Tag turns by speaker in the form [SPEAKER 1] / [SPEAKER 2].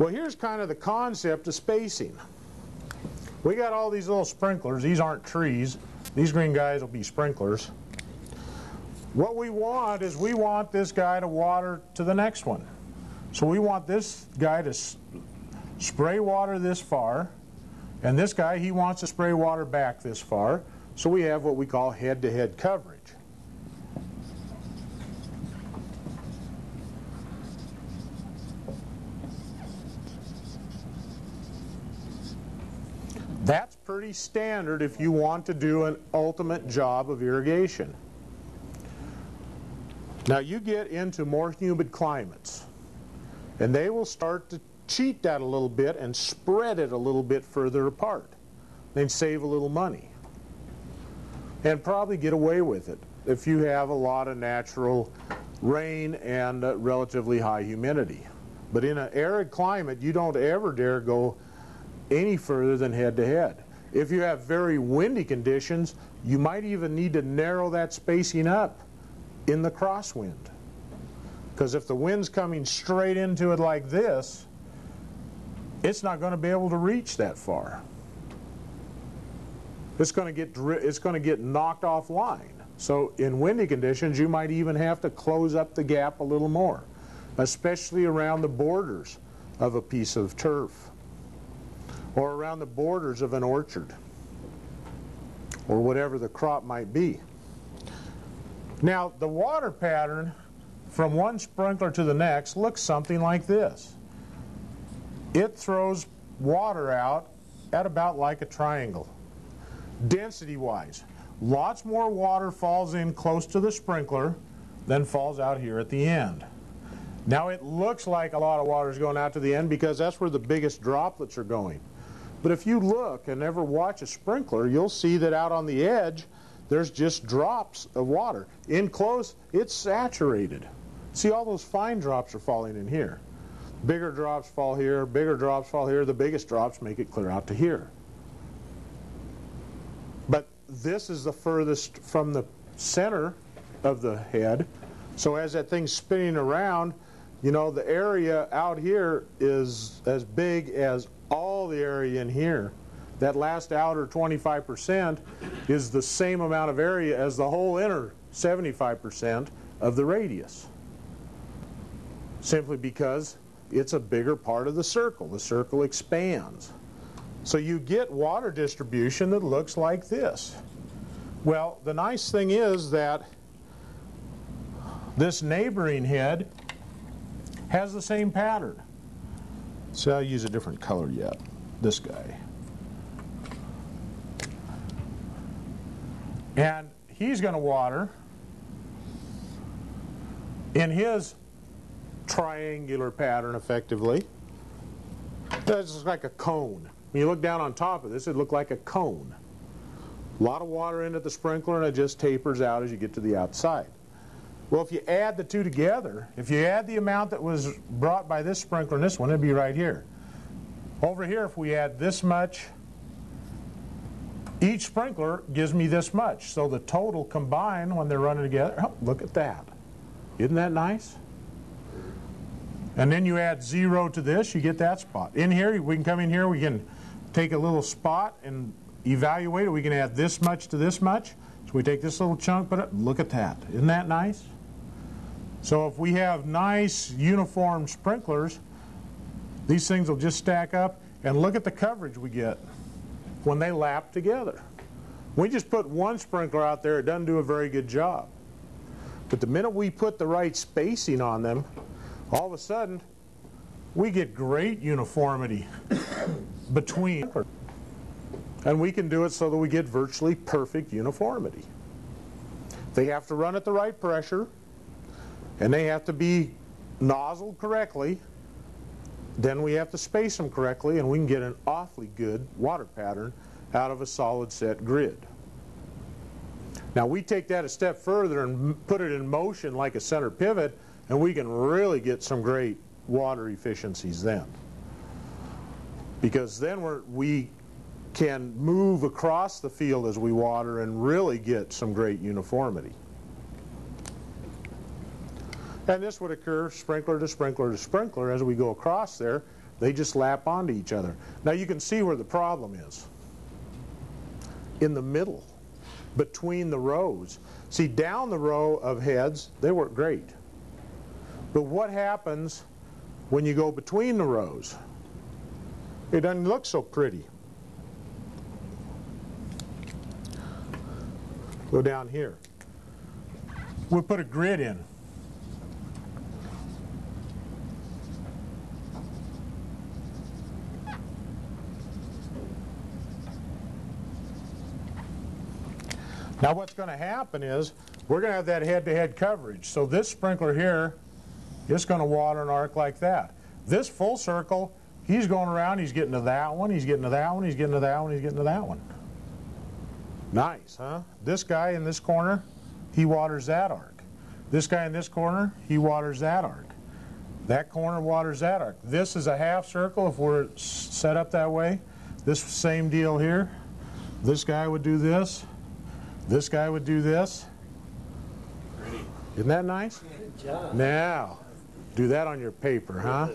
[SPEAKER 1] Well, here's kind of the concept of spacing. We got all these little sprinklers. These aren't trees. These green guys will be sprinklers. What we want is we want this guy to water to the next one. So we want this guy to spray water this far, and this guy, he wants to spray water back this far. So we have what we call head-to-head coverage. That's pretty standard if you want to do an ultimate job of irrigation. Now you get into more humid climates, and they will start to cheat that a little bit and spread it a little bit further apart. Then save a little money. And probably get away with it if you have a lot of natural rain and relatively high humidity. But in an arid climate, you don't ever dare go any further than head to head. If you have very windy conditions, you might even need to narrow that spacing up in the crosswind. Because if the wind's coming straight into it like this, it's not going to be able to reach that far. It's going to get knocked offline. So in windy conditions, you might even have to close up the gap a little more, especially around the borders of a piece of turf, or around the borders of an orchard, or whatever the crop might be. Now, the water pattern from one sprinkler to the next looks something like this. It throws water out at about like a triangle. Density-wise, lots more water falls in close to the sprinkler than falls out here at the end. Now, it looks like a lot of water is going out to the end because that's where the biggest droplets are going. But if you look and ever watch a sprinkler, you'll see that out on the edge, there's just drops of water. In close, it's saturated. See, all those fine drops are falling in here. Bigger drops fall here, bigger drops fall here. The biggest drops make it clear out to here. But this is the furthest from the center of the head. So as that thing's spinning around, you know, the area out here is as big as all the area in here. That last outer 25% is the same amount of area as the whole inner 75% of the radius. Simply because it's a bigger part of the circle. The circle expands. So you get water distribution that looks like this. Well, the nice thing is that this neighboring head has the same pattern. So I'll use a different color yet. This guy. And he's going to water in his triangular pattern effectively. That's like a cone. When you look down on top of this, it looked like a cone. A lot of water into the sprinkler, and it just tapers out as you get to the outside. Well, if you add the two together, if you add the amount that was brought by this sprinkler and this one, it'd be right here. Over here, if we add this much, each sprinkler gives me this much. So the total combined when they're running together, oh, look at that. Isn't that nice? And then you add 0 to this, you get that spot. In here, we can come in here, we can take a little spot and evaluate it. We can add this much to this much. So we take this little chunk, but look at that. Isn't that nice? So if we have nice uniform sprinklers, these things will just stack up, and look at the coverage we get when they lap together. We just put one sprinkler out there, it doesn't do a very good job. But the minute we put the right spacing on them, all of a sudden, we get great uniformity between. And we can do it so that we get virtually perfect uniformity. They have to run at the right pressure, and they have to be nozzled correctly. Then we have to space them correctly, and we can get an awfully good water pattern out of a solid set grid. Now we take that a step further and put it in motion like a center pivot, and we can really get some great water efficiencies then. Because then we can move across the field as we water and really get some great uniformity. And this would occur sprinkler to sprinkler to sprinkler as we go across there. They just lap onto each other. Now you can see where the problem is. In the middle, between the rows. See, down the row of heads, they work great. But what happens when you go between the rows? It doesn't look so pretty. Go down here. We'll put a grid in. Now what's going to happen is we're going to have that head-to-head coverage. So this sprinkler here is going to water an arc like that. This full circle, he's going around, he's getting to that one, he's getting to that one, he's getting to that one, he's getting to that one. Nice, huh? This guy in this corner, he waters that arc. This guy in this corner, he waters that arc. That corner waters that arc. This is a half circle if we're set up that way. This same deal here. This guy would do this. This guy would do this. Isn't that nice?
[SPEAKER 2] Good job.
[SPEAKER 1] Now, do that on your paper, huh?